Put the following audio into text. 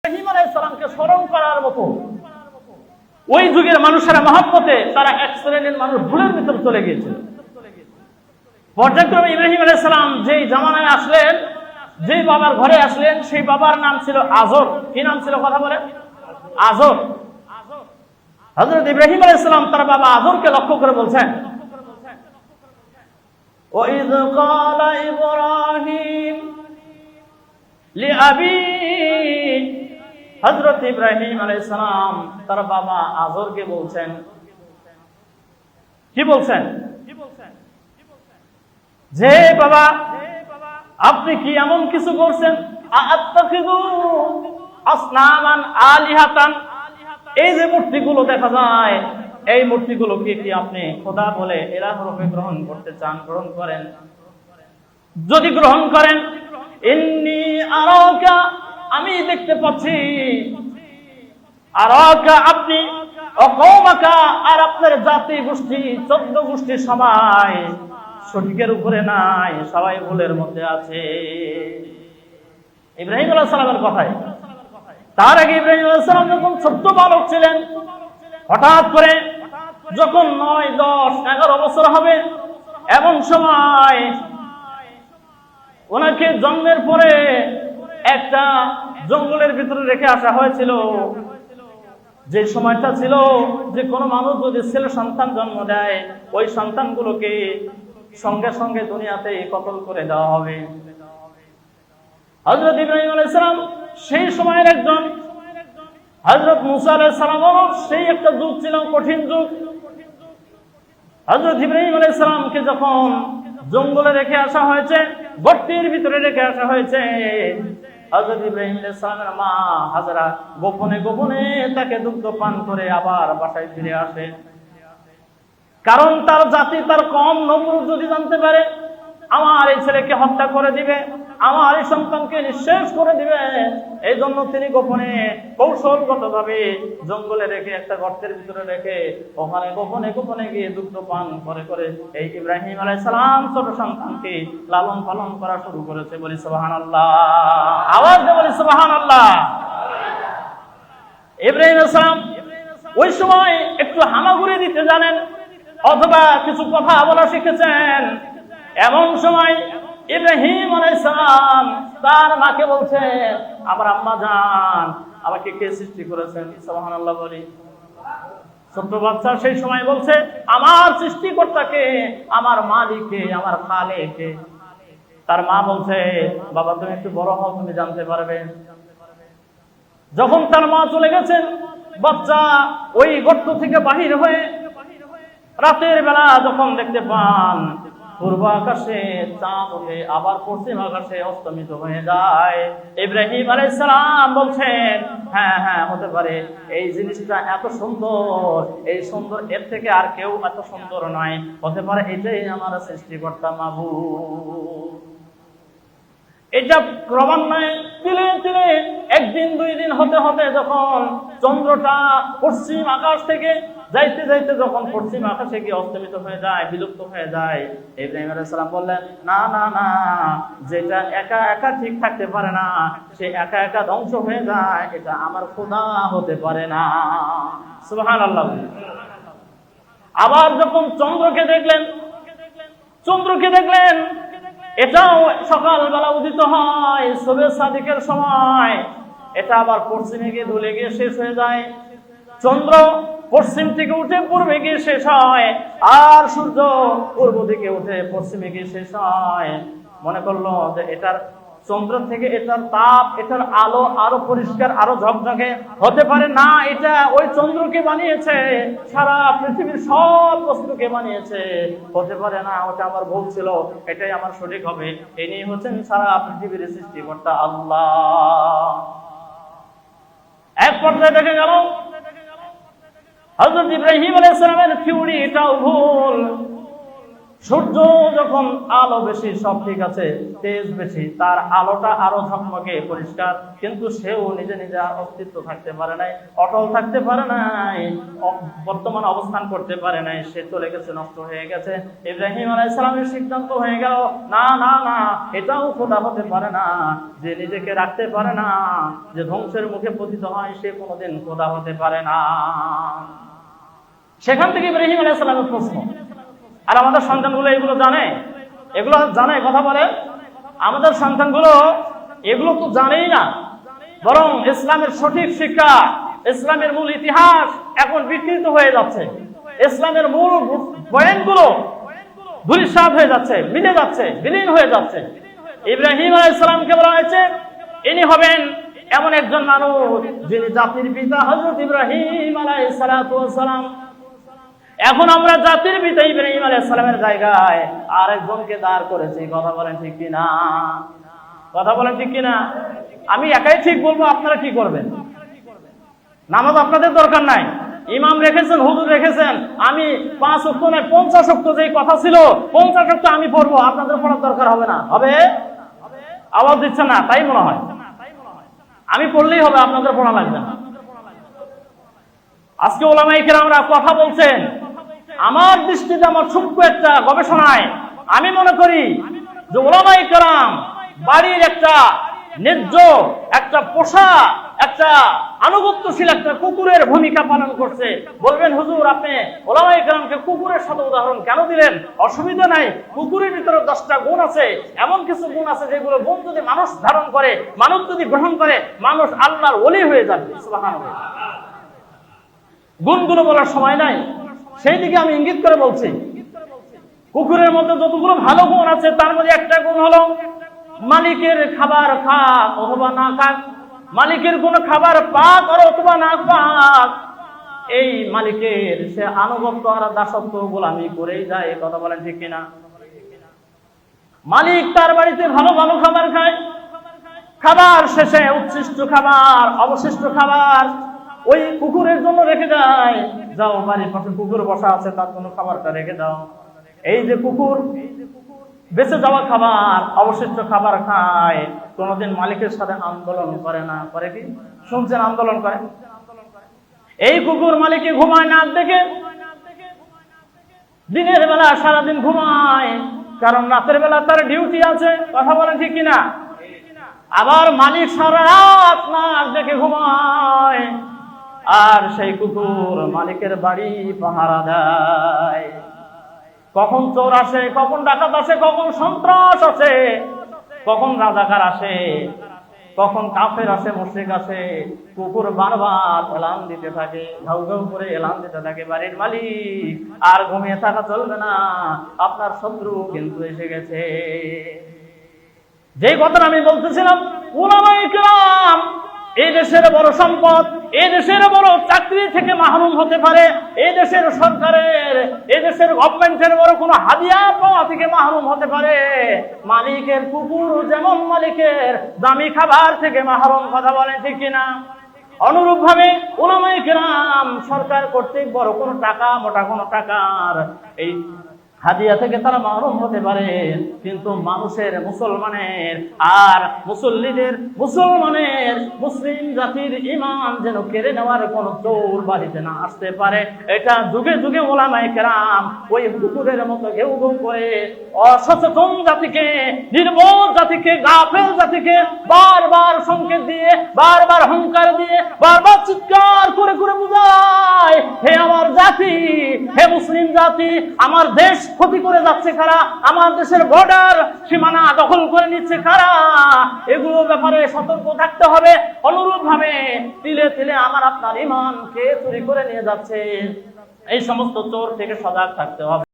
ইব্রাহিম আলাইহিস সালামকে স্মরণ করার মতো ওই যুগের মানুষেরা মহব্বতে তারা এক শ্রেণীর মানুষ ভুলের ভিতর চলে গিয়েছিল। পর্যায়ক্রমে ইব্রাহিম আলাইহিস সালাম যেই জামানায় আসলেন, যেই বাবার ঘরে আসলেন, সেই বাবার নাম ছিল আজর। কি নাম ছিল কথা বলেন? আজর। হযরত ইব্রাহিম আলাইহিস সালাম তার বাবা আজরকে লক্ষ্য করে বলছেন, وَإِذْ قَالَ إِبْرَاهِيمُ لِأَبِيهِ হযরত ইব্রাহিম আলাইহিস সালাম তার বাবা আজরকে বলছেন, কি বলছেন? যে বাবা, আপনি কি এমন কিছু করছেন? আত্তাখিযু আসনামান আলিহাতান, এই যে মূর্তিগুলো দেখা যায়, এই মূর্তিগুলোকে কি আপনি খোদা বলে ইলাহ রূপে গ্রহণ করতে চান? গ্রহণ করেন। যদি গ্রহণ করেন, ইন্নী আরাকা, আমি দেখতে পাচ্ছি, আরাকা আপনি, ও কওমাকা, আর আপনার জাতি গোষ্ঠী 14 গোষ্ঠী সবাই সঠিকের উপরে নাই, সবাই ভুলের মধ্যে আছে। ইব্রাহিম আলাইহিস সালামের কথাই। তার আগে ইব্রাহিম আলাইহিস সালাম যখন ছোট্ট বালক ছিলেন, হঠাৎ করে যখন 9, 10, 11 বছর হবে, এমন সময় ওনাকে জন্মের পরে একটা জঙ্গলের ভিতরে রেখে আসা হয়েছিল। যে সময়টা ছিল যে কোনো মানুষ যদি ছেলে সন্তান জন্ম দেয়, ওই সন্তানগুলোকে সঙ্গে সঙ্গে দুনিয়াতে কতল করে দেওয়া হবে। হযরত ইব্রাহিম আলাইহিস সালাম সেই সময়ের একজন, হযরত মুসা আলাইহিস সালামেরও সেই একটা যুগ ছিল, কঠিন যুগ। হযরত ইব্রাহিম আলাইহিস সালামকে যখন জঙ্গলে রেখে আসা হয়েছে, গর্তের ভিতরে রেখে আসা হয়েছে, হযরত ইব্রাহিম আলাইহিস সালামের মা হাজরা গোপনে গোপনে তাকে দুগ্ধ পান করে আবার বাসায় ফিরে আসে। কারণ তার জাতি, তার কওম নমরুদ যদি জানতে পারে আমার এই ছেলেকে হত্যা করে দিবে, আমার এই সন্তানকে নিঃশেষ করে দিবে, এই জন্য তিনি গোপনে কৌশলগতভাবে জঙ্গলে রেখে, একটা গর্তের ভিতরে রেখে, ওখানে গোপনে গোপনে গিয়ে দুগ্ধ পান করে করে এই ইব্রাহিম আলাইহিস সালাম ছোট সন্তানকে লালন পালন করা শুরু করেছে। বলি সুবহানাল্লাহ, আওয়াজ দিয়ে বলি সুবহানাল্লাহ। ইব্রাহিম আলাইহিস সালাম ওই সময় একটু হামাগুড়ি দিতে জানেন, অথবা কিছু কথা বলা শিখেছেন। এমন সময় ইব্রাহিম আলাইহিস সালাম তার মাকে বলছে, আমার আম্মা জান, আমাকে কে সৃষ্টি করেছেন? সুবহানাল্লাহ বলি। ছোট্ট বাচ্চা সেই সময় বলছে, আমার সৃষ্টিকর্তাকে, আমার মালিককে, আমার খালেককে। তার মা বলছে, বাবা তুমি একটু বড় হও, তুমি জানতে পারবে। যখন তার মা চলে গেছেন, বাচ্চা ওই গর্ত থেকে বাহির হয়ে রাতের বেলা যখন দেখতে পান পূর্ব আকাশে চাঁদ ওঠে, আবার পশ্চিম আকাশে অস্তমিত হয়ে যায়, ইব্রাহিম আলাইহিস সালাম বলছেন, হ্যাঁ হ্যাঁ হতে পারে, এই জিনিসটা এত সুন্দর, এই সুন্দর, এর থেকে আর কেউ এত সুন্দর নয়, হতে পারে এটাই আমার সৃষ্টিকর্তা মাবুদ। এটা ক্রমান্বয়ে তিলে তিলে একদিন 2 দিন হতে হতে যখন চন্দ্রটা পশ্চিম আকাশ থেকে যাইতে যাইতে যখন পশ্চিম আকাশে গিয়ে অস্তমিত হয়ে যায়, বিলুপ্ত হয়ে যায়, ইব্রাহিম আলাইহিস সালাম বললেন, না না না, যেটা একা একা ঠিক থাকতে পারে না, সে একা একা ধ্বংস হয়ে যায়, এটা আমার খোদা হতে পারে না। সুবহানাল্লাহ। আবার যখন চন্দ্রকে দেখলেন, এটাও সকালবেলা উদিত হয়, সুবহে সাদিকের সময়, এটা আবার পশ্চিমে গিয়ে ঢলে গিয়ে শেষ হয়ে যায়। চন্দ্র পশ্চিম থেকে উঠে পূর্বে গিয়ে শেষ হয়, আর সূর্য পূর্ব দিকে উঠে পশ্চিমে গিয়ে শেষ হয়। মনে করলো যে এটার চন্দ্র থেকে এটার তাপ, এটার আলো আরো পরিষ্কার, আরো ঝকঝকে হতে পারে না, এটা ওই চন্দ্রকে বানিয়েছে, সারা পৃথিবীর সব বস্তুকে বানিয়েছে, হতে পারে না, ওটা আমার ভুল ছিল, এটাই আমার সঠিক হবে। ইনি হচ্ছেন সারা পৃথিবীর সৃষ্টিকর্তা আল্লাহ। এক পর্যায়ে দেখে গেল হযরত ইব্রাহিম আলাইহিস সালামের থিওরি এটাও ভুল। সূর্য যখন আলো বেশি, সব ঠিক আছে, তেজ বেশি, তার আলোটা আরো ঝকমকে পরিষ্কার, কিন্তু সেও নিজে নিজে অস্তিত্ব থাকতে পারে নাই, অটল থাকতে পারে নাই, বর্তমান অবস্থান করতে পারে নাই, সে চলে গেছে, নষ্ট হয়ে গেছে। ইব্রাহিম আলাইহিস সালামের সিদ্ধান্ত হয়ে গেল, না না না, এটাও খোদা হতে পারে না। যে নিজেকে রাখতে পারে না, যে ধ্বংসের মুখে পতিত হয়, সে কোনোদিন খোদা হতে পারে না। সেখান থেকে ইব্রাহিম আলাইহিস সালামের প্রশ্ন। আর আমাদের সন্তানগুলো এগুলো জানে কথা বলে। আমাদের সন্তানগুলো এগুলো তো জানেই না, বরং ইসলামের সঠিক শিক্ষা, ইসলামের মূল ইতিহাস এখন বিকৃত হয়ে যাচ্ছে। ইসলামের মূল পয়েন্টগুলো ধূলিসাৎ হয়ে যাচ্ছে, মিলে যাচ্ছে, বিলীন হয়ে যাচ্ছে। ইব্রাহিম আলাইহিস সালামকে বলা হয়েছে ইনি হবেন এমন একজন মানুষ যিনি জাতির পিতা হযরত ইব্রাহিম আলাইহিস সালাম। এখন আমরা জাতির পিতা ইব্রাহিম আলাইহিস সালামের জায়গায় আরেকজনকে দাঁড় করেছি। কথা বলেন ঠিক কিনা? কথা বলেন ঠিক কিনা? আমি একাই ঠিক বলবো, আপনারা কি করবেন? নামাজ আপনাদের দরকার নাই, ইমাম রেখেছেন, হুজুর রেখেছেন, আমি 5 ওয়াক্ত নয় 50 ওয়াক্ত যেই কথা ছিল 50 ওয়াক্ত আমি পড়বো, আপনাদের পড়ার দরকার হবে না। হবে? আওয়াজ দিচ্ছে না, তাই মনে হয়। আমি পড়লেই হবে, আপনাদের পড়া লাগবে না। আজকে ওলামায়ে কেরামরা কথা বলছেন, আমার দৃষ্টিতে, আমার ছোট্ট একটা গবেষণায় আমি মনে করি যে ওলামায়ে কেরাম বাড়ির একটা ন্যায্য, একটা পোষা, একটা আনুগত্যশীল একটা কুকুরের ভূমিকা পালন করছে। বলবেন হুজুর আপনি ওলামায়ে কেরামকে কুকুরের সাথে উদাহরণ কেন দিলেন? অসুবিধা নাই, কুকুরের ভিতরে 10টা গুণ আছে, এমন কিছু গুণ আছে যেগুলো গুণ যদি মানুষ ধারণ করে, মানুষ যদি গ্রহণ করে, মানুষ আল্লাহর ওলি হয়ে যাবে। সুবহানাল্লাহ। গুণগুলো বলার সময় নাই, সেই দিকে আমি ইঙ্গিত করে বলছি। কুকুরের মধ্যে যতগুলো ভালো গুণ আছে, তার মধ্যে একটা গুণ হলো মালিকের খাবার খাক অথবা না খাক, মালিকের কোন খাবার পাক আর অথবা না পাক, এই মালিকের সে আনুগত্য আর দাসত্ব গোলামি করেই যায়। কথা বলেন ঠিক কিনা? মালিক তার বাড়িতে ভালো ভালো খাবার খায়, খাবার শেষে উচ্ছিষ্ট খাবার, অবশিষ্ট খাবার ওই কুকুরের জন্য রেখে যায়। যাও, বাড়ির পাশে কুকুর বসা আছে, তার জন্য খাবারটা রেখে দাও। এই যে কুকুর বেঁচে যাওয়া খাবার, অবশিষ্ট খাবার খায়, কোনোদিন মালিকের সাথে আন্দোলন করে না। করে কি? শুনছেন আন্দোলন করে? এই কুকুর মালিকে ঘুমায় না দেখে, দিনের বেলা সারাদিন ঘুমায়, কারণ রাতের বেলা তার ডিউটি আছে। কথা বলেন ঠিক কিনা? আবার মালিক সারা রাত নাক দেখে ঘুমায়, আর সেই কুকুর মালিকের বাড়ি পাহারা দেয়। কখন চোর আসে, কখন ডাকাত আসে, কখন সন্ত্রাস আসে, কখন রাজাকার আসে, কখন কাফের আসে, মুশরিক আসে, কুকুর বারবার এলান দিতে থাকে, ঘাউ ঘাউ করে এলান দিতে থাকে, বাড়ির মালিক আর ঘুমিয়ে থাকা চলবে না, আপনার শত্রু কিন্তু এসে গেছে। যে কথাটা আমি বলতেছিলাম, উলামায়ে কেরাম এই দেশের বড় সম্পদ, এই দেশের বড় চাকরি থেকে মাহরুম হতে পারে, এই দেশের সরকারের, এই দেশের গভর্নমেন্টের বড় কোনো হাদিয়া পাওয়া থেকে মাহরুম হতে পারে, মালিকের কুকুর যেমন মালিকের দামি খাবার থেকে মাহরুম। কথা বলেন ঠিক কিনা? অনুরূপ ভাবে উলামায়ে কেরাম সরকার কর্তৃক বড় কোনো টাকা, মোটা কোনো টাকার এই হাদিয়া থেকে তারা মাহরুম হতে পারে, কিন্তু মানুষের, মুসলমানের আর মুসল্লিদের, মুসলমানের মুসলিম জাতির ঈমান যেন কেড়ে নেওয়ার কোন চোর বাড়িতে না আসতে পারে, এটা যুগে যুগে ওলামায়ে কেরাম ওই কুকুরের মতো ঘেউ ঘেউ করে অসচেতন জাতিকে, নির্বোধ জাতিকে, গাফেল জাতিকে বারবার সংকেত দিয়ে, বারবার হুঙ্কার দিয়ে, বারবার চিৎকার করে করে বুঝায়, হে আমার জাতি, হে মুসলিম জাতি, আমার দেশ ক্ষতি করে যাচ্ছে কারা, আমার দেশের বর্ডার সীমানা দখল করে নিচ্ছে কারা, এগুলো ব্যাপারে সতর্ক থাকতে হবে। অনুরূপ ভাবে তিলে তিলে আমার আপনার ঈমানকে চুরি করে নিয়ে যাচ্ছে, এই সমস্ত চোর থেকে সজাগ থাকতে হবে।